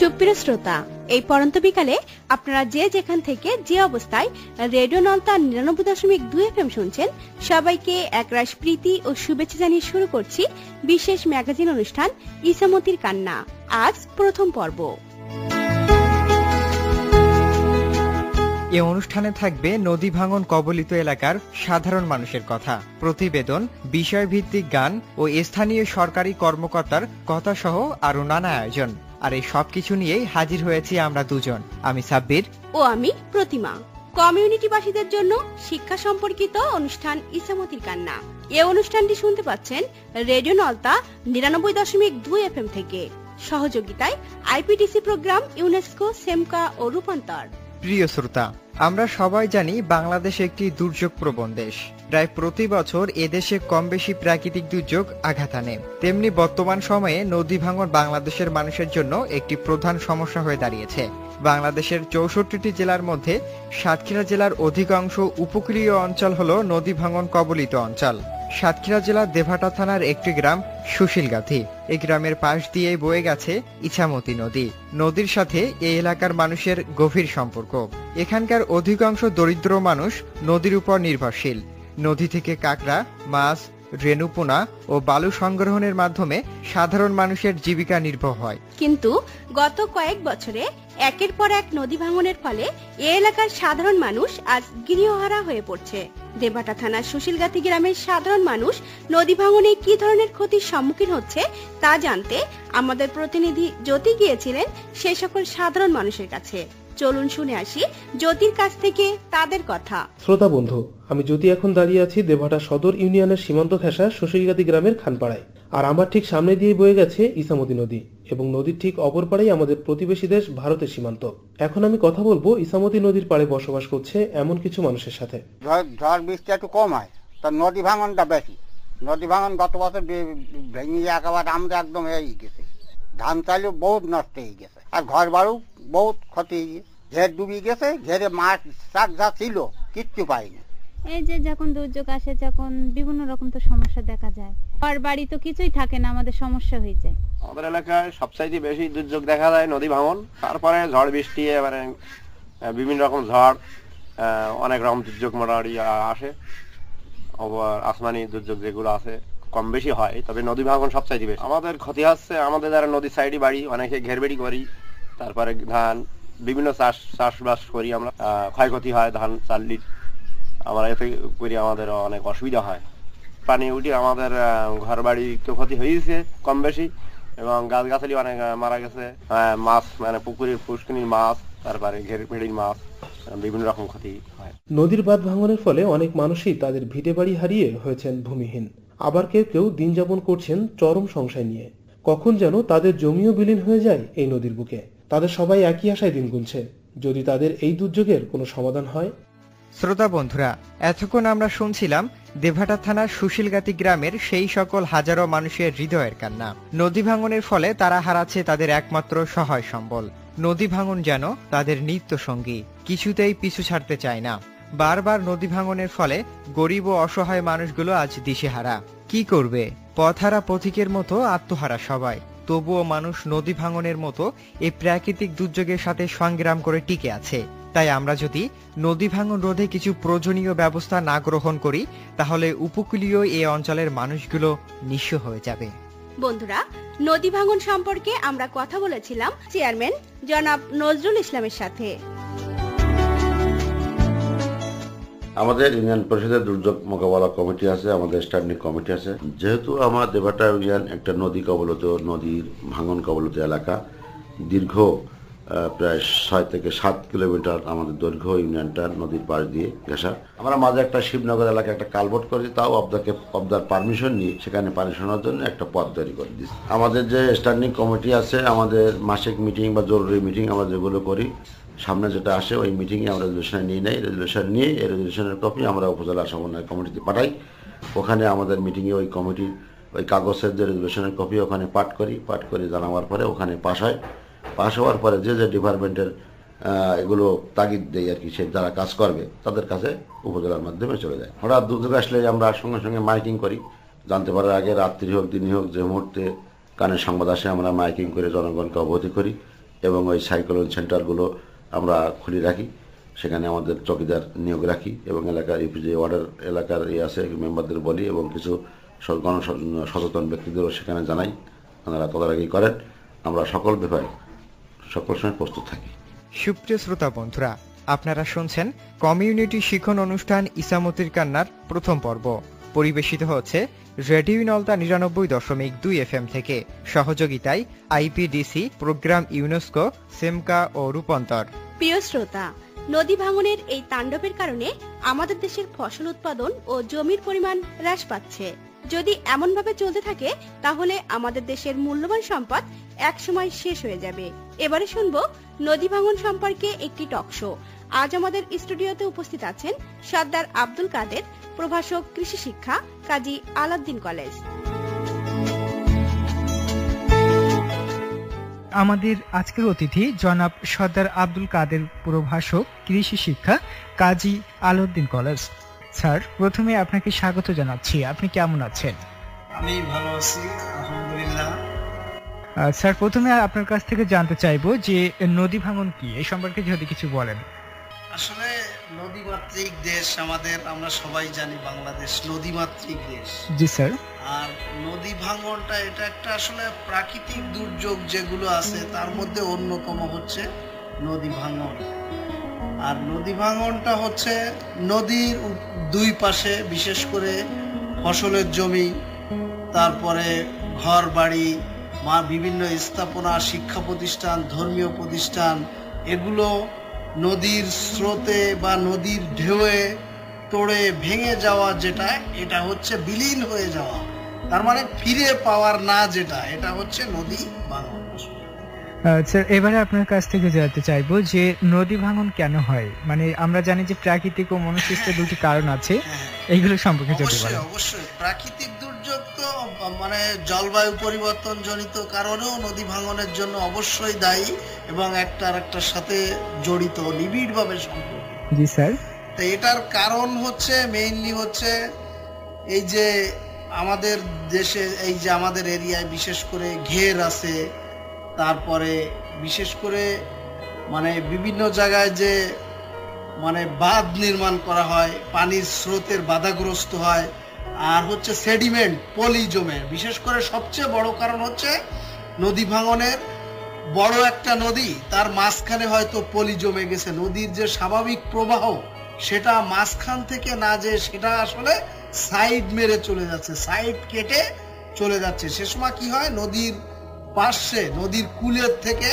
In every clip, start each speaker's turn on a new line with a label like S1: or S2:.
S1: সুপ্রিয় শ্রোতা, এই পরন্ত বিকালে আপনারা যে যেখান থেকে যে অবস্থায় রেডিও নলতা ৯৯.২ FM শুনছেন, সবাইকে একরাশ প্রীতি ও শুভেচ্ছা জানিয়ে শুরু করছি বিশেষ ম্যাগাজিন অনুষ্ঠান ইসামতির কান্না। আজ প্রথম পর্ব।
S2: এ অনুষ্ঠানে থাকবে নদী ভাঙন কবলিত এলাকার সাধারণ মানুষের কথা, প্রতিবেদন, বিষয়ভিত্তিক গান ও স্থানীয় সরকারি কর্মকর্তার কথা সহ আরো নানা আয়োজন। আর এই সবকিছু নিয়েই হাজির হয়েছি আমরা দুজন, আমি সাব্বির
S1: ও আমি প্রতিমা। কমিউনিটিবাসীদের জন্য শিক্ষা সম্পর্কিত অনুষ্ঠান ইসামতির কান্না। এই অনুষ্ঠানটি শুনতে পাচ্ছেন রেডিও নলতা ৯৯.২ FM থেকে, সহযোগিতায় আইপিডিসি প্রোগ্রাম, ইউনেস্কো, সেমকা ও রূপান্তর।
S2: প্রিয় শ্রোতা, আমরা সবাই জানি বাংলাদেশ একটি দুর্যোগ প্রবণ দেশ। প্রায় প্রতি বছর এদেশে কম বেশি প্রাকৃতিক দুর্যোগ আঘাত আনে। তেমনি বর্তমান সময়ে নদী ভাঙন বাংলাদেশের মানুষের জন্য একটি প্রধান সমস্যা হয়ে দাঁড়িয়েছে। বাংলাদেশের ৬৪টি জেলার মধ্যে সাতক্ষীরা জেলার অধিকাংশ উপকূলীয় অঞ্চল হল নদী ভাঙন কবলিত অঞ্চল। সাতক্ষীরা জেলার দেভাটা থানার একটি গ্রাম সুশীলগাথী। এই গ্রামের পাশ দিয়ে বয়ে গেছে ইছামতি নদী। নদীর সাথে এই এলাকার মানুষের গভীর সম্পর্ক। এখানকার অধিকাংশ দরিদ্র মানুষ নদীর উপর নির্ভরশীল। নদী থেকে কাঁকড়া, মাছ, রেণুপোনা ও বালু সংগ্রহণের মাধ্যমে সাধারণ মানুষের জীবিকা নির্বাহ হয়।
S1: কিন্তু গত কয়েক বছরে একের পর এক নদী ভাঙনের ফলে এই এলাকার সাধারণ মানুষ আজ গৃহহারা হয়ে পড়ছে। দেভাটা থানার সুশীলগাথী গ্রামের সাধারণ মানুষ নদী ভাঙনে কি ধরনের ক্ষতির সম্মুখীন হচ্ছে তা জানতে আমাদের প্রতিনিধি জ্যোতি গিয়েছিলেন সেই সকল সাধারণ মানুষের কাছে। চলুন শুনে আসি জ্যোতির কাছ থেকে তাদের কথা।
S3: শ্রোতা বন্ধু, আমি জ্যোতি এখন দাঁড়িয়ে আছি দেভাটা সদর ইউনিয়নের সীমান্ত ঘেঁষা সুশীলগাথী গ্রামের খানপাড়ায়। আর আমার ঠিক সামনে দিয়ে বয়ে গেছে ইছামতি নদী এবং নদীর ঠিক অপর পাড়েই আমাদের প্রতিবেশী দেশ ভারতের সীমান্ত। এখন আমি কথা বলবো ইছামতি নদীর পাড়ে বসবাস করছে এমন কিছু মানুষের সাথে।
S4: ঝড় বৃষ্টি একটু কম হয়, তার নদী ভাঙনটা বেশি। নদী ভাঙন গত বছর ভেঙে একেবারে আমরা একদম হয়ে গেছে। ধান চাইলেও বহুত নষ্ট হয়ে গেছে, আর ঘর বাড়ু বহুত ক্ষতি হয়ে গেছে। ঘের ডুবি গেছে, ঘেরে মাছ শাক যা ছিল কিচ্ছু পাইনি।
S5: এই যে যখন দুর্যোগ আসে, যখন বিভিন্ন রকম তো সমস্যা দেখা যায়, ঘর বাড়ি তো কিছুই থাকে না, আমাদের সমস্যা হয়ে যায়।
S6: আমাদের এলাকায় সবচাইতে বেশি দুর্যোগ দেখা যায় নদী ভাঙন, তারপরে ঝড় বৃষ্টি, এবারে বিভিন্ন রকম ঝড়, অনেক রকম দুর্যোগ মোটামুটি আসে। আবার আসমানি দুর্যোগ যেগুলো আছে কম বেশি হয়, তবে নদী ভাঙন সবচাইতে বেশি। আমাদের ক্ষতি হচ্ছে, আমাদের যারা নদীর সাইডে বাড়ি, অনেকে ঘেরবেড়ি করি, তারপরে ধান বিভিন্ন চাষবাস করি আমরা, ক্ষয়ক্ষতি হয় ধান চাল্লির। আমরা এতে করি আমাদের অনেক অসুবিধা হয়। পানি উঠে আমাদের ঘর বাড়ি ক্ষতি হয়েছে কম বেশি, এবং গাছগাছালি অনেক মারা গেছে। মাছ মানে পুকুরের পুষ্কিনির মাছ, তারপরে ঘেরবেড়ির মাছ, বিভিন্ন রকম ক্ষতি হয়।
S3: নদীর বাঁধ ভাঙনের ফলে অনেক মানুষই তাদের ভিটে বাড়ি হারিয়ে হয়েছেন ভূমিহীন। আবার কেউ কেউ দিন যাপন করছেন চরম সংশয় নিয়ে। কখন যেন তাদের জমিও বিলীন হয়ে যায় এই নদীর বুকে। তাদের সবাই একই আশায় দিন গুনছে, যদি তাদের এই দুর্যোগের কোনো সমাধান হয়।
S2: শ্রোতা বন্ধুরা, এতক্ষণ আমরা শুনছিলাম দেভাটা থানার সুশীলগাথী গ্রামের সেই সকল হাজারো মানুষের হৃদয়ের কান্না। নদী ভাঙনের ফলে তারা হারাচ্ছে তাদের একমাত্র সহায় সম্বল। নদী ভাঙন যেন তাদের নিত্য সঙ্গী, কিছুতেই পিছু ছাড়তে চায় না। বারবার নদী ভাঙনের ফলে গরিব ও অসহায় মানুষগুলো আজ দিশেহারা। কি করবে? পথহারা পথিকের মতো আত্মহারা সবাই। তবুও মানুষ নদী ভাঙনের মতো এই প্রাকৃতিক দুর্যোগের সাথে সংগ্রাম করে টিকে আছে। তাই আমরা যদি নদী ভাঙন রোধে কিছু প্রয়োজনীয় ব্যবস্থা না গ্রহণ করি, তাহলে উপকূলীয় এই অঞ্চলের মানুষগুলো নিঃস্ব হয়ে যাবে।
S1: বন্ধুরা, নদী ভাঙন সম্পর্কে আমরা কথা বলেছিলাম চেয়ারম্যান জনাব নজরুল ইসলামের সাথে।
S7: আমাদের ইউনিয়ন পরিষদের দুর্যোগ মোকাবেলা কমিটি আছে, আমাদের স্ট্যান্ডিং কমিটি আছে। যেহেতু আমার দেভাটা ইউনিয়ন একটা নদী কবলিত, নদীর ভাঙন কবলিত এলাকা, দীর্ঘ প্রায় ৬ থেকে ৭ কিলোমিটার আমাদের দৈর্ঘ্য ইউনিয়নটা নদীর পাড় দিয়ে ঘেঁষা। আমরা মাঝে একটা শিবনগর এলাকায় একটা কালভার্ট করেছি, তাও অবদার পারমিশন নিয়ে সেখানে পানি শোনার জন্য একটা পথ তৈরি করে দিচ্ছি। আমাদের যে স্ট্যান্ডিং কমিটি আছে, আমাদের মাসিক মিটিং বা জরুরি মিটিং আমরা যেগুলো করি, সামনে যেটা আসে ওই মিটিংয়ে আমরা রেজলিউশন নিয়ে নেই। রেজলিউশন নিয়ে এই রেজলিউশনের কপি আমরা উপজেলা সমন্বয় কমিটিতে পাঠাই। ওখানে আমাদের মিটিংয়ে ওই কমিটির ওই কাগজের যে রেজলিউশনের কপি ওখানে পাঠ করি জানাবার পরে ওখানে পাশ হয়। পাশ হওয়ার পরে যে ডিপার্টমেন্টের এগুলো তাগিদ দেয় আর কি, সে যারা কাজ করবে তাদের কাছে উপজেলার মাধ্যমে চলে যায়। হঠাৎ দুর্যোগ আসলে আমরা সঙ্গে সঙ্গে মাইকিং করি, জানতে পারার আগে রাত্রি হোক দিনই হোক, যে মুহূর্তে কানে সংবাদ আসে আমরা মাইকিং করে জনগণকে অবগত করি। এবং ওই সাইক্লোন সেন্টারগুলো আমরা খুলে রাখি, সেখানে আমাদের চকিদার নিয়োগ রাখি এবং এলাকার ইউপিজে ওয়ার্ডের এলাকার আছে মেম্বারদের বলি এবং কিছু সচেতন ব্যক্তিদেরও সেখানে জানাই, ওনারা তদারকি করেন। আমরা সকল ব্যাপারে সকল সময় প্রস্তুত থাকি।
S2: সুপ্রিয় শ্রোতা বন্ধুরা, আপনারা শুনছেন কমিউনিটি শিক্ষণ অনুষ্ঠান ইসামতির কান্নার প্রথম পর্ব। পরিবেশিত হচ্ছে রেডিও নলতা ৯৯.২ FM থেকে, সহযোগিতায় আইপিডিসি, প্রোগ্রাম ইউনেস্কো, সেমকা ও রূপান্তর।
S1: প্রিয় শ্রোতা, নদী ভাঙনের এই তাণ্ডবের কারণে আমাদের দেশের ফসল উৎপাদন ও জমির পরিমাণ হ্রাস পাচ্ছে। যদি এমনভাবে চলতে থাকে তাহলে আমাদের দেশের মূল্যবান সম্পদ একসময় শেষ হয়ে যাবে। এবারে শুনবো নদী ভাঙন সম্পর্কে একটি টক শো। আজ আমাদের স্টুডিওতে উপস্থিত আছেন সর্দার আব্দুল কাদের, প্রভাষক কৃষি শিক্ষা, কাজী আলাউদ্দিন কলেজ।
S8: আমাদের আজকের অতিথি জনাব সর্দার আব্দুল কাদের, প্রভাষক কৃষি শিক্ষা, কাজী আলাউদ্দিন কলেজ। স্যার, প্রথমে আপনাকে স্বাগত জানাচ্ছি। আপনি কেমন আছেন?
S9: আমি ভালো আছি, আলহামদুলিল্লাহ।
S8: স্যার, প্রথমে আপনার কাছ থেকে জানতে চাইবো যে নদী ভাঙন কি, এই সম্পর্কে যদি কিছু বলেন।
S9: আসলে নদীমাতৃক দেশ আমাদের, আমরা সবাই জানি বাংলাদেশ নদীমাতৃক দেশ।
S8: জি স্যার।
S9: আর নদী ভাঙনটা এটা একটা আসলে প্রাকৃতিক দুর্যোগ যেগুলো আছে তার মধ্যে অন্যতম হচ্ছে নদী ভাঙন। আর নদী ভাঙনটা হচ্ছে নদীর দুই পাশে, বিশেষ করে ফসলের জমি, তারপরে ঘর বাড়ি, বিভিন্ন স্থাপনা, শিক্ষা প্রতিষ্ঠান, ধর্মীয় প্রতিষ্ঠান, এগুলো নদীর স্রোতে বা নদীর ঢেউয়ে তোড়ে ভেঙে যাওয়া, যেটা এটা হচ্ছে বিলীন হয়ে যাওয়া, তার মানে ফিরে পাওয়ার না, যেটা এটা হচ্ছে নদী ভাঙন।
S8: স্যার, এবারে আপনার কাছ থেকে জানতে চাইবো যে নদী ভাঙন কেন হয়। মানে আমরা জানি যে প্রাকৃতিক ও মনুষ্যসৃষ্ট দুটি কারণ আছে, এইগুলো সম্পর্কে যদি বলেন।
S9: অবশ্যই প্রাকৃতিক দুর্যোগ তো মানে জলবায়ু পরিবর্তন জনিত কারণেও নদী ভাঙনের জন্য অবশ্যই দায়ী এবং একটার একটার সাথে জড়িত, নিবিড়ভাবে সম্পর্কিত।
S8: জি স্যার।
S9: তো এটার কারণ হচ্ছে মেইনলি হচ্ছে এই যে আমাদের দেশে, এই যে আমাদের এরিয়ায় বিশেষ করে ঘের আছে, তারপরে বিশেষ করে মানে বিভিন্ন জায়গায় যে মানে বাঁধ নির্মাণ করা হয়, পানির স্রোতের বাধাগ্রস্ত হয়, আর হচ্ছে সেডিমেন্ট, পলি জমে। বিশেষ করে সবচেয়ে বড় কারণ হচ্ছে নদী ভাঙনের, বড় একটা নদী তার মাঝখানে হয়তো পলি জমে গেছে, নদীর যে স্বাভাবিক প্রবাহ সেটা মাঝখান থেকে না, যে সেটা আসলে সাইড মেরে চলে যাচ্ছে, সাইড কেটে চলে যাচ্ছে। সে সময় কি হয়, নদীর পাশে, নদীর কূলের থেকে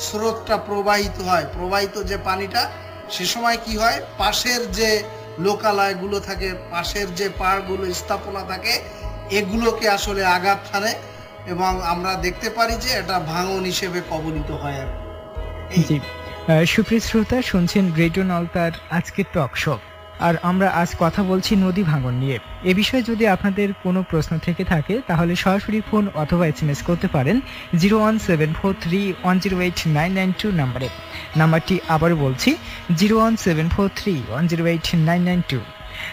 S9: স্রোতটা প্রবাহিত হয়, প্রবাহিত যে পানিটা, সে সময় কি হয়, পাশের যে লোকালয়গুলো থাকে, পাশের যে পাড়গুলো, স্থাপনা থাকে, এগুলোকে আসলে আঘাত হানে এবং আমরা দেখতে পারি যে এটা ভাঙন হিসেবে কবলিত হয়। আর
S8: সুপ্রিয় শ্রোতা, শুনছেন রেডিও নলতার আজকের টক শো। আর আমরা আজ কথা বলছি নদী ভাঙন নিয়ে। এ বিষয়ে যদি আপনাদের কোনো প্রশ্ন থেকে থাকে তাহলে সরাসরি ফোন অথবা SMS করতে পারেন 01743108992 নম্বরে। নাম্বারটি আবার বলছি 01743108992।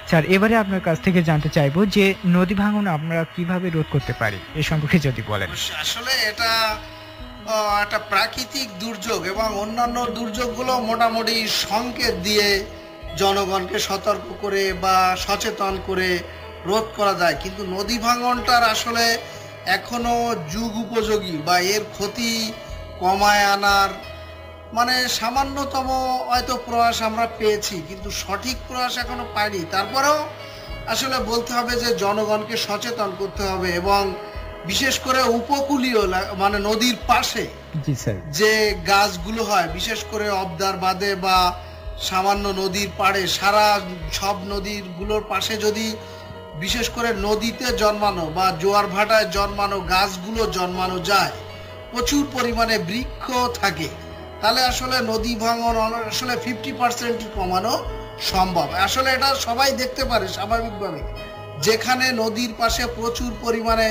S8: স্যার, এবারে আপনার কাছ থেকে জানতে চাইবো যে নদী ভাঙন আমরা কিভাবে রোধ করতে পারি, এ সম্পর্কে যদি বলেন।
S9: আসলে এটা একটা প্রাকৃতিক দুর্যোগ এবং অন্যান্য দুর্যোগগুলো মোটামুটি সংকেত দিয়ে জনগণকে সতর্ক করে বা সচেতন করে রোধ করা যায়, কিন্তু নদী ভাঙনটার আসলে এখনো যুগ উপযোগী বা এর ক্ষতি কমায় আনার মানে সামান্যতম হয়তো প্রয়াস আমরা পেয়েছি, কিন্তু সঠিক প্রয়াস এখনো পাইনি। তারপরেও আসলে বলতে হবে যে জনগণকে সচেতন করতে হবে এবং বিশেষ করে উপকূলীয় মানে নদীর পাশে যে গাছগুলো হয়, বিশেষ করে অবদার বাদে বা সামান্য নদীর পাড়ে, সারা সব নদীগুলোর পাশে যদি বিশেষ করে নদীতে জন্মানো বা জোয়ার ভাটায় জন্মানো গাছগুলো জন্মানো যায়, প্রচুর পরিমাণে বৃক্ষ থাকে, তাহলে আসলে নদী ভাঙন আসলে 50% কমানো সম্ভব। আসলে এটা সবাই দেখতে পারে স্বাভাবিকভাবে, যেখানে নদীর পাশে প্রচুর পরিমাণে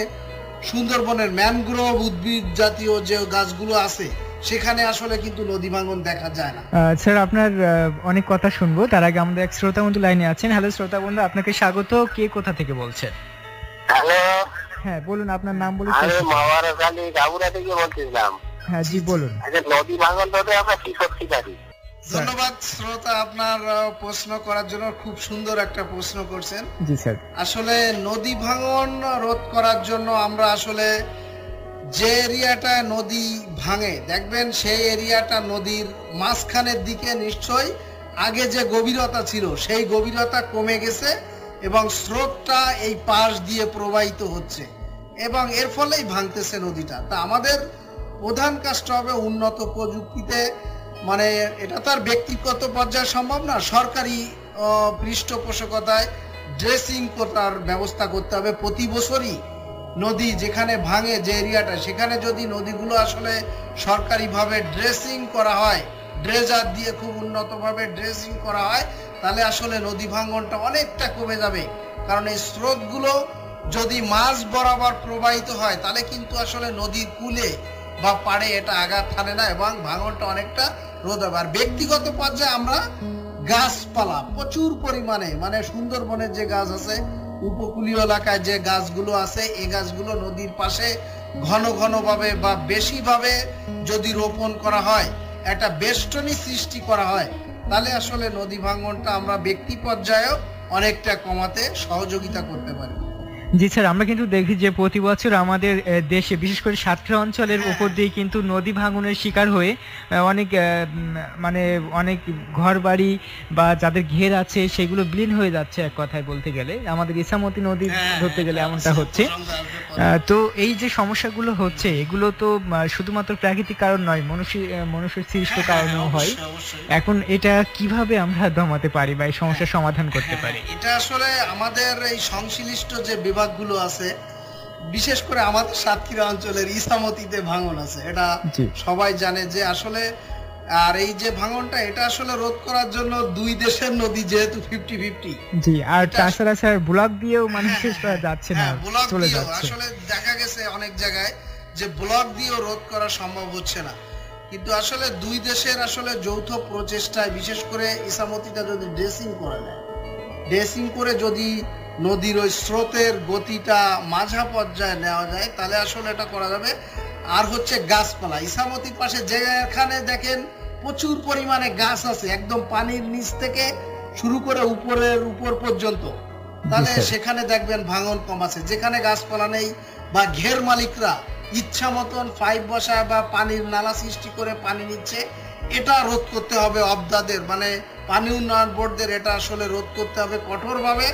S9: সুন্দরবনের ম্যানগ্রোভ উদ্ভিদ জাতীয় যে গাছগুলো আছে, সেখানে আসলে কিন্তু নদী ভাঙন দেখা যায় না।
S8: স্যার, আপনার অনেক কথা শুনবো, তার আগে আমাদের এক শ্রোতা বন্ধু লাইনে আছেন। হ্যালো শ্রোতা বন্ধু, আপনাকে স্বাগত। কে কোথা থেকে বলছেন?
S10: হ্যালো।
S8: হ্যাঁ বলুন, আপনার নাম বলুন।
S10: আমি মোবারক আলী গাবুরা থেকে বলছিলাম।
S8: হ্যাঁ জি বলুন।
S10: নদী ভাঙন রোধে আমরা কি করতে পারি?
S9: ধন্যবাদ শ্রোতা, আপনার প্রশ্ন করার জন্য। খুব সুন্দর একটা প্রশ্ন করছেন।
S8: জি স্যার।
S9: আসলে নদী ভাঙন রোধ করার জন্য আমরা আসলে যে এরিয়াটা নদী ভাঙে দেখবেন সেই এরিয়াটা নদীর মাঝখানের দিকে নিশ্চয়ই আগে যে গভীরতা ছিল সেই গভীরতা কমে গেছে এবং স্রোতটা এই পাশ দিয়ে প্রবাহিত হচ্ছে এবং এর ফলেই ভাঙতেছে নদীটা। তা আমাদের প্রধান কাজটা হবে উন্নত প্রযুক্তিতে, মানে এটা তো আর ব্যক্তিগত পর্যায়ে সম্ভব না, সরকারি পৃষ্ঠপোষকতায় ড্রেসিং করার ব্যবস্থা করতে হবে। প্রতি বছরই নদী যেখানে ভাঙে যে এরিয়াটা সেখানে যদি নদীগুলো আসলে সরকারিভাবে ড্রেসিং করা হয়, ড্রেজার দিয়ে খুব উন্নতভাবে ড্রেসিং করা হয়, তাহলে আসলে নদী ভাঙনটা অনেকটা কমে যাবে। কারণ এই স্রোতগুলো যদি মাঝ বরাবর প্রবাহিত হয় তাহলে কিন্তু আসলে নদীর কূলে বা পাড়ে এটা আঘাত হানে না এবং ভাঙনটা অনেকটা রোধ হবে। আর ব্যক্তিগত পর্যায়ে আমরা গাছপালা প্রচুর পরিমাণে, মানে সুন্দরবনের যে গাছ আছে, উপকূলীয় এলাকায় যে গাছগুলো আছে, এই গাছগুলো নদীর পাশে ঘন ঘন ভাবে বা বেশি ভাবে যদি রোপণ করা হয়, একটা বেষ্টনী সৃষ্টি করা হয়, তাহলে আসলে নদী ভাঙনটা আমরা ব্যক্তি পর্যায়েও অনেকটা কমাতে সহযোগিতা করতে পারি।
S8: জি স্যার, আমরা কিন্তু দেখি যে প্রতি বছর আমাদের দেশে বিশেষ করে সাতক্ষীরা অঞ্চলের উপর দিয়ে কিন্তু নদী ভাঙনের শিকার হয়ে অনেক মানে অনেক ঘর বাড়ি বা যাদের ঘের আছে সেগুলো বিলীন হয়ে যাচ্ছে। এক কথায় বলতে গেলে আমাদের ইছামতি নদী ধরতে গেলে এমনটা হচ্ছে। তো এই যে সমস্যাগুলো হচ্ছে এগুলো তো শুধুমাত্র প্রাকৃতিক কারণ নয়, মানুষের সৃষ্ট কারণেও হয়। এখন এটা কিভাবে আমরা দমাতে পারি বা এই সমস্যার সমাধান করতে পারি?
S9: এটা আসলে আমাদের এই সংশ্লিষ্ট যে বিভাগগুলো আছে, বিশেষ করে আমাদের সাতক্ষীরা অঞ্চলের ইছামতিতে ভাঙন আছে, এটা সবাই জানে যে আসলে। আর এই যে ভাঙনটা এটা আসলে রোধ করার জন্য দুই দেশের নদী যেহেতু 50-50।
S8: জি, আর তাছাড়া স্যার ব্লক দিয়েও মানুষের যাচ্ছে না, চলে যাচ্ছে।
S9: আসলে দেখা গেছে অনেক জায়গায় যে ব্লক দিয়েও রোধ করা সম্ভব হচ্ছে না, কিন্তু আসলে দুই দেশের আসলে যৌথ প্রচেষ্টায়, বিশেষ করে ইছামতিটা যদি ড্রেসিং করা যায়, ড্রেসিং করে যদি নদীর ওই স্রোতের গতিটা মাঝা পর্যায়ে নেওয়া যায়, তাহলে আসলে এটা করা যাবে। আর হচ্ছে গাছপালা, ইছামতির পাশে যেখানে দেখেন প্রচুর পরিমাণে গাছ আছে, একদম পানির নিচ থেকে শুরু করে উপর পর্যন্ত, তাহলে সেখানে দেখবেন ভাঙন কম আছে। যেখানে গাছপালা নেই বা ঘের মালিকরা ইচ্ছা মতন পাইপ বসায় বা পানির নালা সৃষ্টি করে পানি নিচ্ছে, এটা রোধ করতে হবে। অবদাদের মানে পানি উন্নয়ন বোর্ডদের এটা আসলে রোধ করতে হবে কঠোরভাবে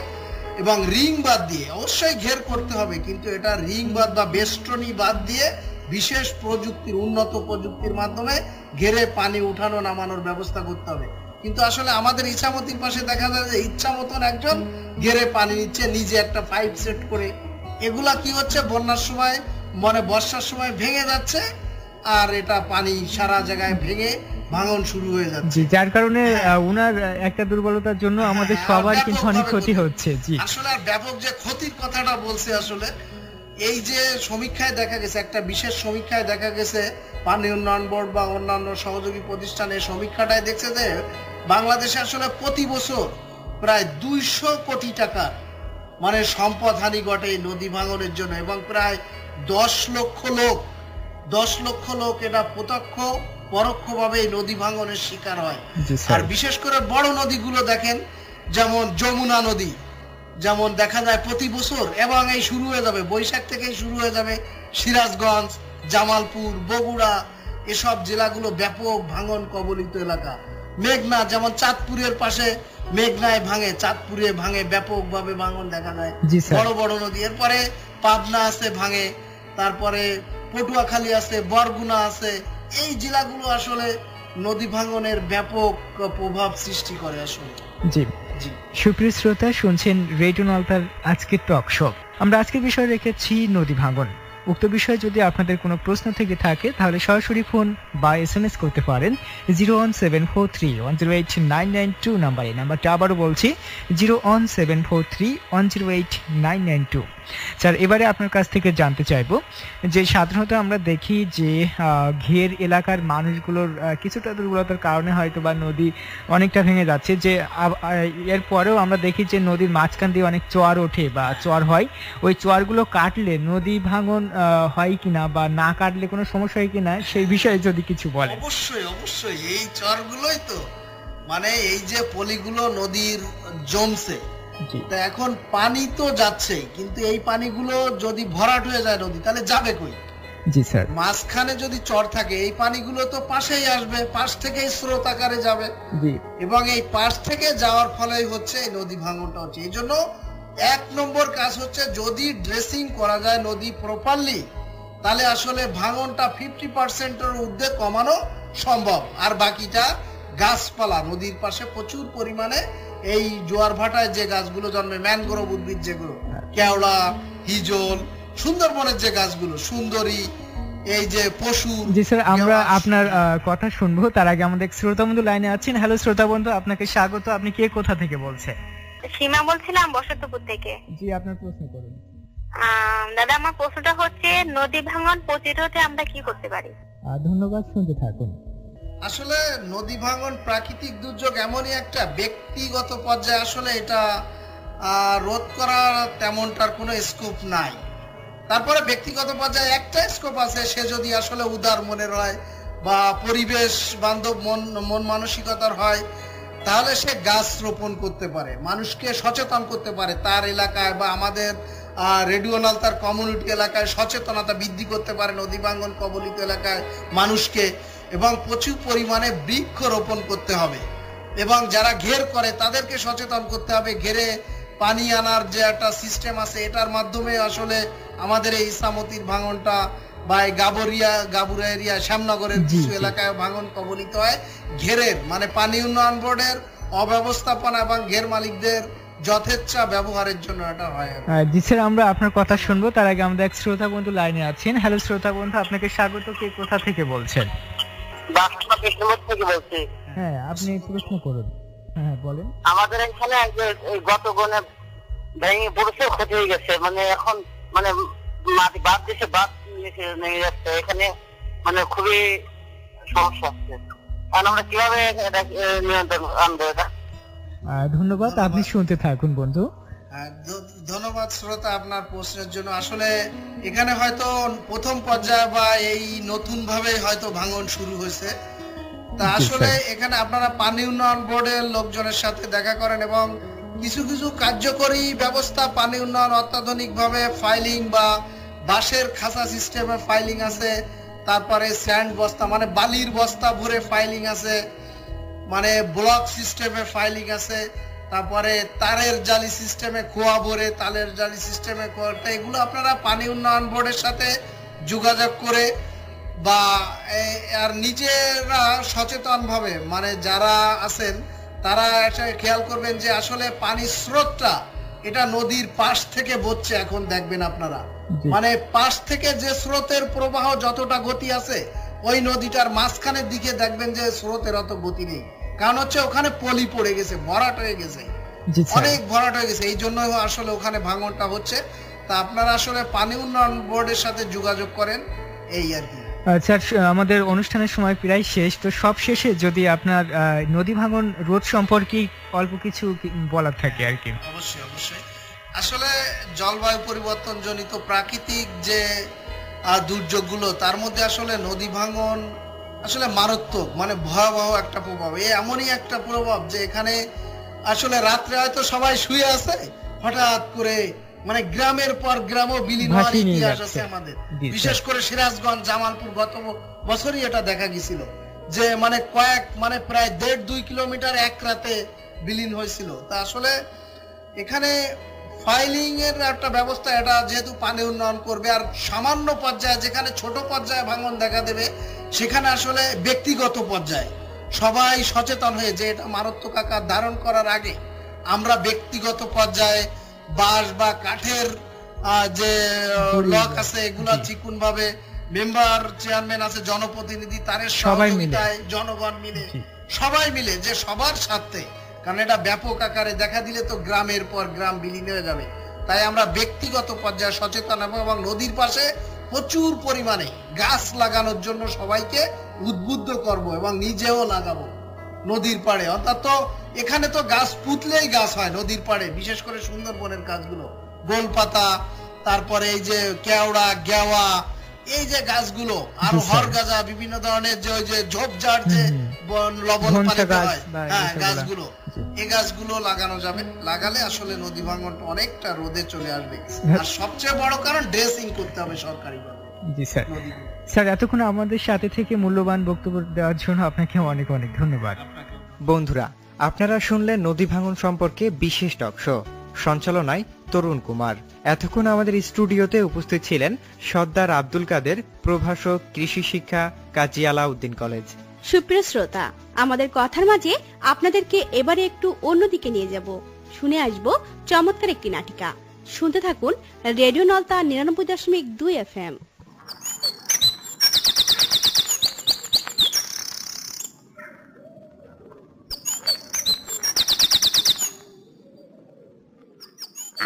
S9: এবং রিং বাদ দিয়ে। অবশ্যই ঘের করতে হবে, কিন্তু এটা রিং বাদ বা বেষ্টনী বাদ দিয়ে বিশেষ প্রযুক্তির, উন্নত প্রযুক্তির মাধ্যমে ঘেরে পানি উঠানো নামানোর ব্যবস্থা করতে হবে। কিন্তু আসলে আমাদের ইছামতির পাশে দেখা যায় যে ইচ্ছা মতন একজন ঘেরে পানি নিচ্ছে, নিজে একটা পাইপ সেট করে। এগুলা কি হচ্ছে, বন্যার সময় মানে বর্ষার সময় ভেঙে যাচ্ছে আর এটা পানি সারা জায়গায় ভেঙে ভাঙন শুরু হয়ে যাচ্ছে।
S8: যার কারণে উনার একটা দুর্বলতার জন্য আমাদের সবার কিন্তু অনেক ক্ষতি হচ্ছে। জি, আসলে
S9: ব্যাপক যে ক্ষতির কথাটা বলছে, আসলে এই যে সমীক্ষায় দেখা গেছে, একটা বিশেষ সমীক্ষায় দেখা গেছে, পানি উন্নয়ন বোর্ড বা অন্যান্য সহযোগী প্রতিষ্ঠানের সমীক্ষাটায় দেখছে যে বাংলাদেশে আসলে প্রতি বছর প্রায় 200 কোটি টাকার মানে সম্পদ হানি ঘটে নদী ভাঙনের জন্য এবং প্রায় 10 লক্ষ লোক এটা প্রত্যক্ষ পরোক্ষভাবে এই নদী ভাঙনের শিকার হয়। আর বিশেষ করে বড় নদীগুলো দেখেন, যেমন যমুনা নদী, যেমন দেখা যায় প্রতি বছর, এবং এই শুরু হয়ে যাবে বৈশাখ থেকেই শুরু হয়ে যাবে সিরাজগঞ্জ, জামালপুর, বগুড়া, এসব জেলাগুলো ব্যাপক ভাঙন কবলিত এলাকা। মেঘনা, যেমন চাঁদপুরের পাশে মেঘনায় ভাঙে, চাঁদপুরে ভাঙে, ব্যাপকভাবে ভাঙন দেখা যায় বড় বড় নদী। এরপরে পাবনা আছে ভাঙে, তারপরে পটুয়াখালী আছে, বরগুনা আছে। এই জেলাগুলো আসলে নদী ভাঙনের ব্যাপক প্রভাব সৃষ্টি করে আসলে।
S8: জি, সুপ্রিয় শ্রোতা, শুনছেন রেডিও নলতার আজকের টক শো। আমরা আজকের বিষয় রেখেছি নদী ভাঙন। উক্ত বিষয়ে যদি আপনাদের কোনো প্রশ্ন থেকে থাকে তাহলে সরাসরি ফোন বা SMS করতে পারেন 01743108992 নাম্বারে। নাম্বারটা আবারও বলছি 01743108992। স্যার, এবারে আপনার কাছ থেকে জানতে চাইবো যে সাধারণত আমরা দেখি যে ঘের এলাকার মানুষগুলোর কিছুটা দুর্বলতার কারণে হয়তো বা নদী অনেকটা ভেঙে যাচ্ছে, যে এরপরেও আমরা দেখি যে নদীর মাঝখান দিয়ে অনেক চর ওঠে বা চর হয়, ওই চরগুলো কাটলে নদী ভাঙন হয় কিনা বা না কাটলে কোনো সমস্যা হয় কিনা সেই বিষয়ে যদি কিছু বলেন।
S9: অবশ্যই অবশ্যই, এই চরগুলোই তো মানে এই যে পলিগুলো নদীর জমছে, তা এখন পানি তো যাচ্ছেই, কিন্তু এই পানিগুলো যদি ভরাট হয়ে যায় নদী তাহলে যাবে কই?
S8: জি স্যার।
S9: মাঝখানে যদি চর থাকে এই পানিগুলো তো পাশেই আসবে, পাশ থেকেই স্রোত আকারে যাবে,
S8: জি,
S9: এবং এই পাশ থেকে যাওয়ার ফলেই হচ্ছে এই নদী ভাঙনটা হচ্ছে। এই জন্য 1 নম্বর কাজ হচ্ছে যদি ড্রেসিং করা যায় নদী প্রপারলি, তাহলে আসলে ভাঙনটা 50%-এর ঊর্ধ্বে কমানো সম্ভব। আর বাকিটা গাছপালা, নদীর পাশে প্রচুর পরিমাণে এই জোয়ার ভাটায় যে গাছগুলো জন্মে, ম্যানগ্রোভ উদ্ভিদ যেগুলো, কেওড়া, হিজল, সুন্দরবনের যে গাছগুলো, সুন্দরী, এই যে পশু।
S8: জি স্যার, আমরা আপনার কথা শুনবো, তার আগে আমাদের শ্রোতা বন্ধু লাইনে আছেন। হ্যালো শ্রোতা বন্ধু, আপনাকে স্বাগত। আপনি কে কোথা থেকে বলছেন?
S11: সীমা বলছিলাম বসন্তপুর থেকে।
S8: জি, আপনার প্রশ্ন করুন।
S11: দাদা, আমার প্রশ্নটা হচ্ছে নদী ভাঙন প্রতিরোধে আমরা কি করতে পারি?
S8: ধন্যবাদ, শুনতে থাকুন।
S9: আসলে নদী ভাঙন প্রাকৃতিক দুর্যোগ এমনই একটা, ব্যক্তিগত পর্যায়ে আসলে এটা রোধ করার তেমনটার কোনো স্কোপ নাই। তারপরে ব্যক্তিগত পর্যায়ে একটা স্কোপ আছে, সে যদি আসলে উদার মনের হয় বা পরিবেশ বান্ধব মন মানসিকতার হয়, তাহলে সে গাছ রোপণ করতে পারে, মানুষকে সচেতন করতে পারে, তার এলাকায় বা আমাদের রেডিওনাল তার কমিউনিটি এলাকায় সচেতনতা বৃদ্ধি করতে পারে নদী ভাঙন কবলিত এলাকায় মানুষকে, এবং প্রচুর পরিমাণে বৃক্ষ রোপণ করতে হবে, এবং যারা ঘের করে তাদেরকে সচেতন করতে হবে। ঘেরে পানি আনার যে একটা সিস্টেম আছে, এটার মাধ্যমে আসলে আমাদের এই ইসামতির ভাঙনটা বা এই গাবুরা এরিয়া, শ্যামনগরের কিছু এলাকায় ভাঙন কবলিত হয় ঘেরের, মানে পানি উন্নয়ন বোর্ডের অব্যবস্থাপনা এবং ঘের মালিকদের যথেচ্ছা ব্যবহারের জন্য এটা হয়।
S8: জি স্যার, আমরা আপনার কথা শুনবো, তার আগে আমাদের এক শ্রোতা বন্ধু লাইনে আছেন। হ্যালো শ্রোতা বন্ধু, আপনাকে স্বাগত। কে কোথা থেকে বলছেন? হ্যাঁ, আপনি প্রশ্ন করুন। হ্যাঁ, বলেন।
S10: আমাদের এখানে গত গনে ভেঙে পড়েছে, ক্ষতি হয়ে গেছে, মানে এখন মানে মাটি বাদ দিয়েছে, বাদ নেমে যাচ্ছে, এখানে মানে খুবই সমস্যা হচ্ছে। আর আমরা কিভাবে এটা নিয়ন্ত্রণ আনবো? এটা
S8: ধন্যবাদ, আপনি শুনতে থাকুন বন্ধু।
S9: ধন্যবাদ শ্রোতা আপনার প্রশ্নের জন্য। আসলে এখানে হয়তো প্রথম পর্যায়ে বা এই নতুন ভাবে হয়তো ভাঙন শুরু হয়েছে, তা আসলে এখানে আপনারা পানি উন্নয়ন বোর্ডের লোকজনের সাথে দেখা করেন এবং কিছু কিছু কার্যকরী ব্যবস্থা পানি উন্নয়ন অত্যাধুনিক ভাবে ফাইলিং বা বাঁশের খাঁচা সিস্টেমে ফাইলিং আছে, তারপরে স্যান্ড বস্তা মানে বালির বস্তা ভরে ফাইলিং আছে, মানে ব্লক সিস্টেমে ফাইলিং আছে, তারপরে তারের জালি সিস্টেমে খোয়া ভরে তালের জালি সিস্টেমে খোয়াটা, এগুলো আপনারা পানি উন্নয়ন বোর্ডের সাথে যোগাযোগ করে বা আর নিজেরা সচেতন ভাবে মানে যারা আছেন তারা খেয়াল করবেন যে আসলে পানির স্রোতটা এটা নদীর পাশ থেকে বচ্ছে। এখন দেখবেন আপনারা মানে পাশ থেকে যে স্রোতের প্রবাহ যতটা গতি আছে, ওই নদীটার মাঝখানের দিকে দেখবেন যে স্রোতের অত গতি নেই, কারণ হচ্ছে ওখানে পলি পড়ে গেছে, ভরাট হয়ে গেছে, অনেক ভরাট হয়ে গেছে, এই জন্য আসলে ওখানে ভাঙনটা হচ্ছে। তা আপনারা আসলে পানি উন্নয়ন বোর্ডের সাথে যোগাযোগ করেন, এই আর কি।
S8: স্যার, আমাদের অনুষ্ঠানের সময় প্রায় শেষ, তো সব শেষে যদি আপনার নদী ভাঙন রোধ সম্পর্কে অল্প কিছু বলার থাকে আর কি।
S9: অবশ্যই অবশ্যই। আসলে জলবায়ু পরিবর্তন জনিত প্রাকৃতিক যে দুর্যোগগুলো, তার মধ্যে আসলে নদী ভাঙন আসলে মারাত্মক মানে ভয়াবহ একটা প্রভাব। এমনই একটা প্রভাব যে এখানে আসলে রাত্রে হয়তো সবাই শুয়ে আছে, হঠাৎ করে মানে গ্রামের পর গ্রামও বিলীন হওয়ার ইতিহাস আছে আমাদের, বিশেষ করে সিরাজগঞ্জ, জামালপুর গত বছরই এটা দেখা গেছিল যে মানে মানে প্রায় 1.5-2 কিলোমিটার এক রাতে বিলীন হয়েছিল। তা আসলে এখানে ফাইলিং এর একটা ব্যবস্থা, এটা যেহেতু পানি উন্নয়ন করবে, আর সামান্য পর্যায়ে যেখানে ছোট পর্যায়ে ভাঙন দেখা দেবে সেখানে আসলে ব্যক্তিগত পর্যায়ে সবাই সচেতন হয়ে যে এটা মারাত্মক আকার ধারণ করার আগে আমরা ব্যক্তিগত পর্যায়ে বাঁশ বা কাঠের যে লক আছে এগুলা চিকুন ভাবে, মেম্বার চেয়ারম্যান আছে, জনপ্রতিনিধি, তাদের সহযোগিতায় জনগণ মিলে সবাই মিলে যে সবার স্বার্থে, কারণ এটা ব্যাপক আকারে দেখা দিলে তো গ্রামের পর গ্রাম বিলীন হয়ে যাবে, তাই আমরা ব্যক্তিগত পর্যায়ে সচেতন হব এবং নদীর পাশে প্রচুর পরিমাণে গাছ লাগানোর জন্য সবাইকে উদ্বুদ্ধ করব এবং নিজেও লাগাবো নদীর পাড়ে। অর্থাৎ তো এখানে তো গাছ পুতলেই গাছ হয় নদীর পাড়ে, বিশেষ করে সুন্দরবনের গাছগুলো, গোলপাতা, তারপরে এই যে কেওড়া, গেওয়া, এই যে গাছগুলো, আর হরগাজা, বিভিন্ন ধরনের যে ওই যে ঝোপঝাড় যে লবণ পানিতে হয়, হ্যাঁ গাছগুলো, এই গাছগুলো লাগানো যাবে। লাগালে আসলে নদী ভাঙনটা অনেকটা রোদে চলে আসবে। আর সবচেয়ে বড় কারণ ড্রেসিং করতে হবে সরকারিভাবে।
S8: জি স্যার। স্যার, এতক্ষণ আমাদের সাথে থেকে মূল্যবান বক্তব্য দেওয়ার জন্য আপনাকে অনেক অনেক ধন্যবাদ।
S2: বন্ধুরা, আপনারা শুনলেন নদী ভাঙন সম্পর্কে বিশেষ টক শো, সঞ্চালনায় তরুণ কুমার। এতক্ষণ আমাদের স্টুডিওতে উপস্থিত ছিলেন সর্দার আব্দুল কাদের, প্রভাষক, কৃষি শিক্ষা, কাজী আলাউদ্দিন কলেজ।
S1: সুপ্রিয় শ্রোতা, আমাদের কথার মাঝে আপনাদেরকে এবারে একটু অন্যদিকে নিয়ে যাব। শুনে আসব চমৎকার একটি নাটিকা। শুনতে থাকুন রেডিও নলতা 99.2 FM।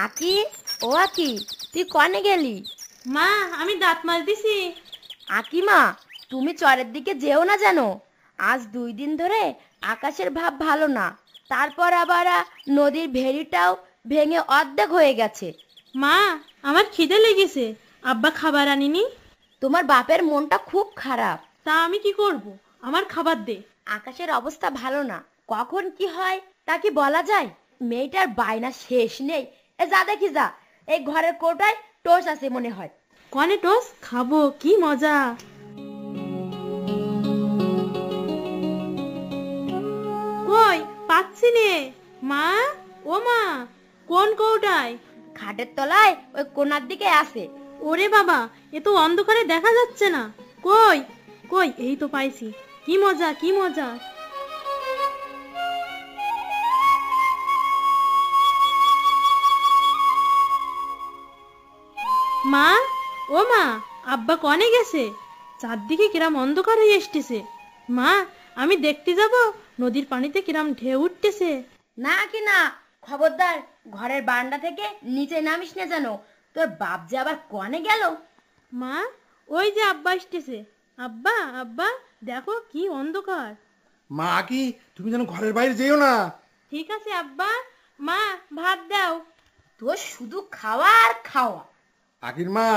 S12: আকি, ও আকি, তুই কনে গেলি?
S13: মা, আমি দাঁত মাজ দিছি।
S12: আকি মা, তুমি চরের দিকে যেও না জানো, আজ 2 দিন ধরে আকাশের ভাব ভালো না। তারপর আবার নদীর ভেড়িটাও ভেঙে অর্ধেক হয়ে গেছে।
S13: মা, আমার খিদে লেগেছে, আব্বা খাবার আনিনি।
S12: তোমার বাপের মনটা খুব খারাপ।
S13: তা আমি কি করব? আমার খাবার দে।
S12: আকাশের অবস্থা ভালো না, কখন কি হয় তা কি বলা যায়? মেয়েটার বায়না শেষ নেই। এ যা দেখি যা, এই ঘরের কোটায় টোস আছে মনে হয়।
S13: কনে টোস? খাবো, কি মজা। কই পাচ্ছি নে। মা, ও মা, কোন কৌটায়?
S12: খাটের তলায় ওই কোণার দিকে আছে।
S13: ওরে বাবা, এ তো অন্ধকারে দেখা যাচ্ছে না। কই কই, এই তো পাইছি। কি মজা, কি মজা। মা, ও মা, আব্বা কনে গেছে? চারদিকে কিরাম অন্ধকার হয়ে এসতেছে। মা, আমি দেখতে যাব নদীর পানিতে কিরাম ঢেউ উঠতেছে।
S12: না কি না, খবরদার ঘরের বারান্দা থেকে নিচে নামিস না যেন, তোর বাপ যে আবার কনে গেল।
S13: মা, ওই যে আব্বা আসতেছে। আব্বা, আব্বা, দেখো কি অন্ধকার।
S14: মা কি, তুমি যেন ঘরের বাইরে যেও না।
S13: ঠিক আছে আব্বা। মা, ভাত দাও।
S12: তোর শুধু খাওয়া আর খাওয়া।
S14: আকির মা,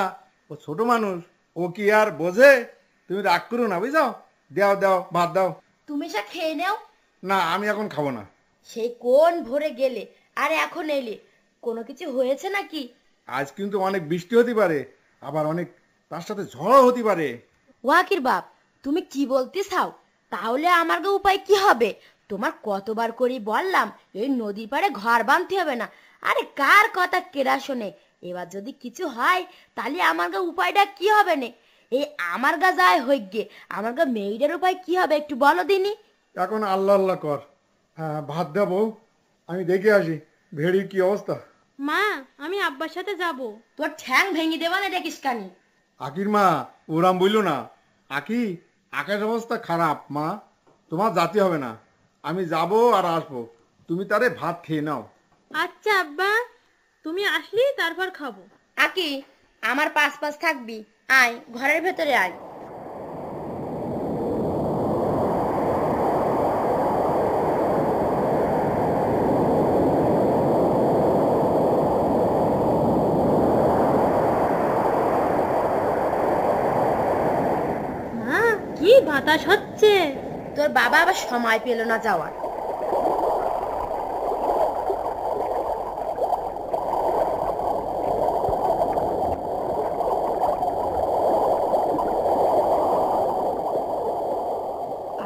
S14: ও ছোট মানুষ, ও কি আর বোঝে? তুমি রাগ করো না, বুঝাও। দাও দাও, ভাত দাও।
S12: তুমি সে খেয়ে নাও।
S14: না, আমি এখন খাবো না।
S12: সেই কোন ভোরে গেলে আর এখন এলে, কোনো কিছু হয়েছে নাকি?
S14: আজ কিন্তু অনেক বৃষ্টি হতে পারে, আবার অনেক তার সাথে ঝড়ও হতে পারে।
S12: ওয়াকির বাপ, তুমি কি বলতে চাও? তাহলে আমার গো উপায় কি হবে? তোমার কতবার করে বললাম এই নদীর পাড়ে ঘর বাঁধতে হবে না। আরে কার কথা কেরা শোনে? এবার যদি কিছু হয় তাহলে আমার গা উপায়টা কি হবে না? এই আমার গা যায় হইক গে, আমার গা মেয়েটার উপায় কি হবে একটু বলো দিনি।
S14: এখন আল্লাহ আল্লাহ কর। হ্যাঁ, ভাত দেবো, আমি দেখে আসি ভেড়ির কি অবস্থা।
S13: মা, আমি আব্বার সাথে যাব।
S12: তোর ঠ্যাং ভেঙে দেবা না দেখিস কানি।
S14: আকির মা, ওরাম বললো না। আকি, আকাশের অবস্থা খারাপ মা, তোমার জাতি হবে না। আমি যাব আর আসবো, তুমি তারে ভাত খেয়ে নাও।
S13: আচ্ছা আব্বা, তুমি আসলি তারপর খাবো।
S12: আকি, আমার পাশ পাশ থাকবি, আয় ঘরের ভেতরে আয়।
S13: মা, কি বাতাস হচ্ছে।
S12: তোর বাবা আবার সময় পেল না যাওয়ার।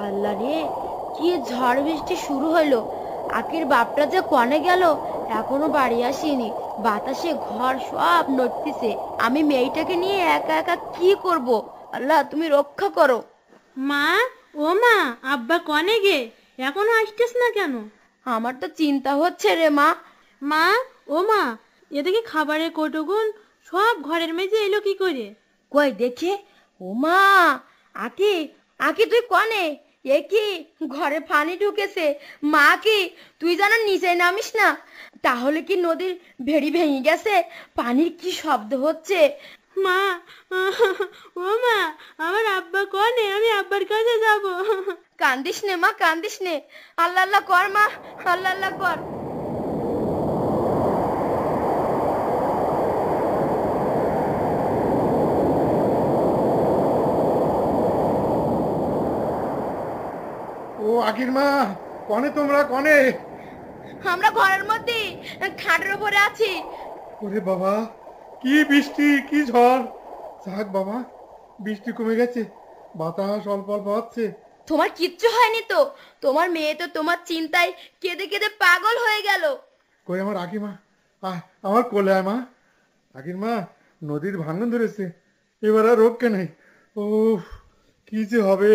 S12: আল্লাহ রে, কি ঝড় বৃষ্টি শুরু হলো। আকির বাপটা যে কনে গেল এখনো বাড়ি আসেনি। বাতাসে ঘর সব নড়তেছে। আমি মেয়েটাকে নিয়ে একা একা কি করব? আল্লাহ তুমি রক্ষা করো।
S13: মা, ও মা, আব্বা কনে গে? এখনো আসতেছ না কেন?
S12: আমার তো চিন্তা হচ্ছে রে মা।
S13: মা, ও মা, এদিকে খাবারের কৌটোগুন সব ঘরের মেঝে এলো কি করে?
S12: কই দেখে। ও মা, আকি, আকি তুই কনে? এ কি ঘরে পানি ঢুকেছে? মা কি তুই যেন নিচে নামিস না, তাহলে কি নদীর ভেড়ি ভেঙে গেছে? পানির কি শব্দ হচ্ছে?
S13: মা, ও মা, আমার আব্বা কোনে? আমি আব্বার কাছে যাব।
S12: কান্দিস নে মা, কান্দিস নে। আল্লাহ আল্লাহ কর মা, আল্লাহ আল্লাহ কর।
S14: ও আকির মা, কনে তোমরা, কনে?
S12: আমরা ঘরের মধ্যে খাটের উপরে আছি।
S14: ওরে বাবা, কি বৃষ্টি, কি ঝড়! যাক বাবা, বৃষ্টি কমে গেছে, বাতাস অল্প অল্প হচ্ছে।
S12: তোমার কিচ্ছু হয়নি তো? তোমার মেয়ে তো তোমার চিন্তায় কেঁদে কেঁদে পাগল হয়ে গেল।
S14: কই আমার আকিমা, আমার কোলে আয় মা। আকির মা, নদীর ভাঙন ধরেছে, এবার আর রক্ষে নেই। ও কি যে হবে!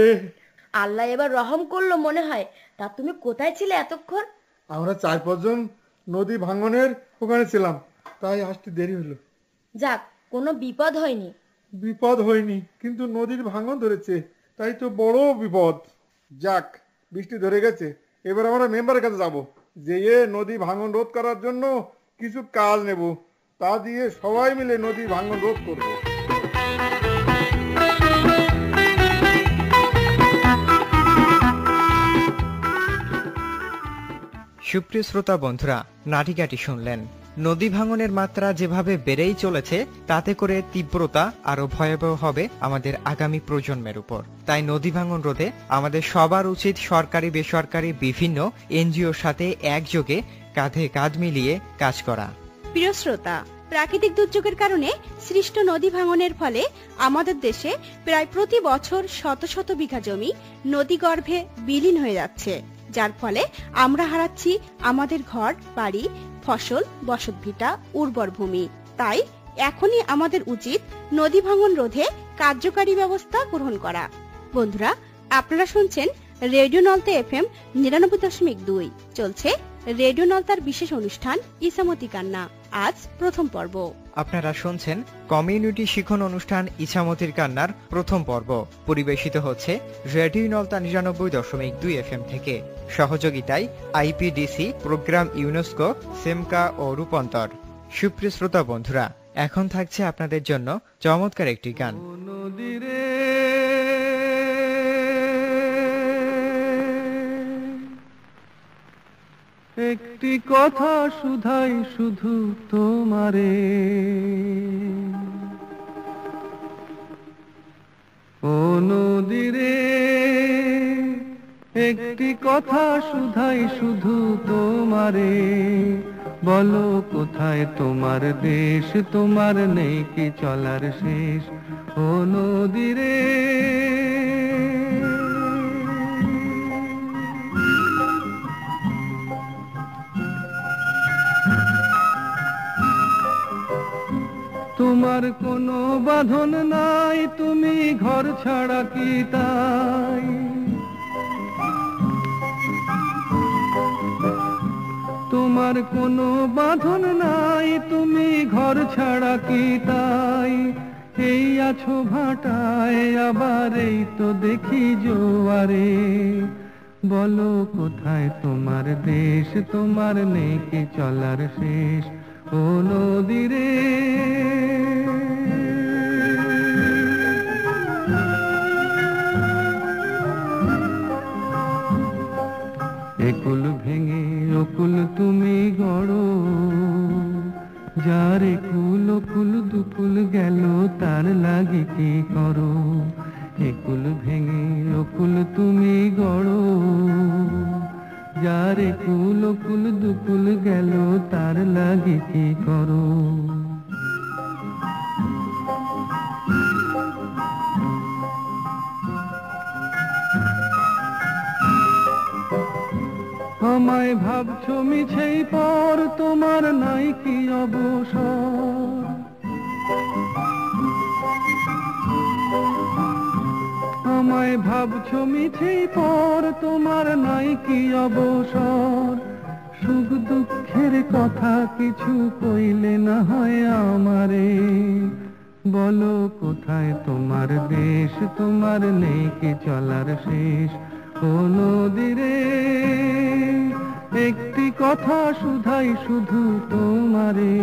S12: আল্লাহ এবার রহম করলো মনে হয়। তা তুমি কোথায় ছিলে এতক্ষণ?
S14: আমরা 4-5 জন নদী ভাঙনের ওখানে ছিলাম, তাই আসতে দেরি হলো।
S12: যাক, কোনো বিপদ হয়নি।
S14: বিপদ হয়নি, কিন্তু নদীর ভাঙন ধরেছে, তাই তো বড় বিপদ। যাক, বৃষ্টি ধরে গেছে, এবার আমরা মেম্বারের কাছে যাব, যেয়ে নদী ভাঙন রোধ করার জন্য কিছু কাজ নেব, তা দিয়ে সবাই মিলে নদী ভাঙন রোধ করব।
S2: সুপ্রিয় শ্রোতা বন্ধুরা, নাটিকাটি শুনলেন। নদী ভাঙনের মাত্রা যেভাবে বেড়েই চলেছে, তাতে করে তীব্রতা আরো ভয়াবহ হবে আমাদের আগামী প্রজন্মের উপর। তাই নদী ভাঙন রোধে আমাদের সবার উচিত সরকারি বেসরকারি বিভিন্ন এনজিওর সাথে একযোগে কাঁধে কাঁধ মিলিয়ে কাজ করা।
S1: প্রিয় শ্রোতা, প্রাকৃতিক দুর্যোগের কারণে সৃষ্ট নদী ভাঙনের ফলে আমাদের দেশে প্রায় প্রতি বছর শত শত বিঘা জমি নদীগর্ভে বিলীন হয়ে যাচ্ছে, যার ফলে আমরা হারাচ্ছি আমাদের ঘর বাড়ি, ফসল, বসতভিটা, উর্বর ভূমি। তাই এখনই আমাদের উচিত নদী ভাঙন রোধে কার্যকারী ব্যবস্থা গ্রহণ করা। বন্ধুরা, আপনারা শুনছেন রেডিও নলতা FM 99.2। চলছে রেডিও নলতার বিশেষ অনুষ্ঠান ইসামতি কান্না। আজ প্রথম পর্ব।
S2: আপনারা শুনছেন কমিউনিটি শিখন অনুষ্ঠান ইছামতির কান্নার প্রথম পর্ব। পরিবেশিত হচ্ছে রেডিও নলতা 99.2 FM থেকে। সহযোগিতায় IPDC, প্রোগ্রাম ইউনেস্কো, সেমকা ও রূপান্তর। সুপ্রিয় শ্রোতা বন্ধুরা, এখন থাকছে আপনাদের জন্য চমৎকার একটি গান।
S15: একটি কথা শুধাই শুধু তোমারে, ও নদীরে, একটি কথা শুধাই শুধু তোমারে, বলো কোথায় তোমার দেশ, তোমার নেই কি চলার শেষ, ও নদীরে। তোমার কোনো বাঁধন নাই, তুমি ঘর ছাড়া কি তাই, তোমার কোনো বাঁধন নাই, তুমি ঘর ছাড়া কি তাই, এই আছো ভাটায়, আবার এই তো দেখি জোয়ারে, বলো কোথায় তোমার দেশ, তোমার নেই কি চলার শেষ, ও নদীরে। একুল ভেঙে অকুল তুমি গড়ো, যার একুল অকুল দুকুল গেল, তার লাগি কি করো, একুল ভেঙে অকুল তুমি গড়ো, যার একুল অকুল দুকুল গেল, তার লাগি কি করো। আমায় ভাবছো মিছেই পর, তোমার নাই কি অবসর, আমায় ভাবছো মিছেই পর, তোমার নাই কি অবসর, সুখ দুঃখের কথা কিছু কইলে না হয় আমারে, বলো কোথায় তোমার দেশ, তোমার নেই কি চলার শেষ, ও ও নদীরে একটি কথা শুধাই শুধু তোমারে,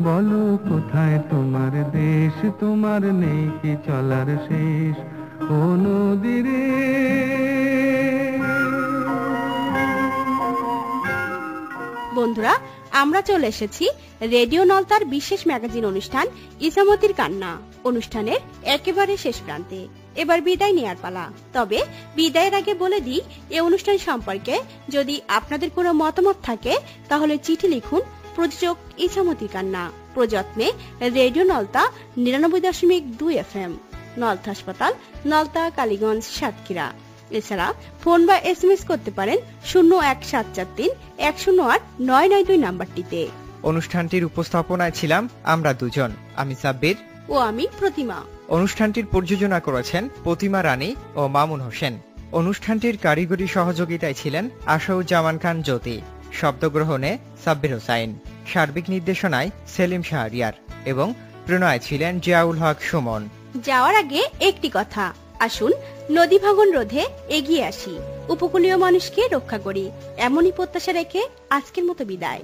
S15: বলো কোথায় তোমার দেশ, তোমার নেই কি চলার শেষ, ও নদীরে।
S1: বন্ধুরা, আমরা চলে এসেছি রেডিও নলতার বিশেষ ম্যাগাজিন অনুষ্ঠান ইসামতির কান্না অনুষ্ঠানের একেবারে শেষ প্রান্তে। এবার বিদায় নেওয়ার পালা। তবে বিদায়ের আগে বলে দিই, এই অনুষ্ঠান সম্পর্কে যদি আপনাদের কোনো মতামত থাকে তাহলে চিঠি লিখুন প্রযোজক ইসামতির কান্না, প্রযত্নে রেডিও নলতা ৯৯.২ FM, নলতা হাসপাতাল, নলতা, কালীগঞ্জ, সাতক্ষীরা। এছাড়া ফোন বা SMS করতে পারেন ০১৭৩-১০৮-৯৯২ নাম্বারটিতে।
S2: অনুষ্ঠানটির উপস্থাপনায় ছিলাম আমরা দুজন, আমি সাব্বির
S1: ও আমি প্রতিমা।
S2: অনুষ্ঠানটির প্রযোজনা করেছেন প্রতিমা রানী ও মামুন হোসেন। অনুষ্ঠানটির কারিগরি সহযোগিতায় ছিলেন আশাউজ্জামান খান জ্যোতি, শব্দগ্রহণে সাব্বির হোসাইন, সার্বিক নির্দেশনায় সেলিম শাহরিয়ার এবং প্রণয় ছিলেন জিয়াউল হক সুমন।
S1: যাওয়ার আগে একটি কথা, আসুন নদী ভাঙন রোধে এগিয়ে আসি, উপকূলীয় মানুষকে রক্ষা করি, এমনই প্রত্যাশা রেখে আজকের মতো বিদায়।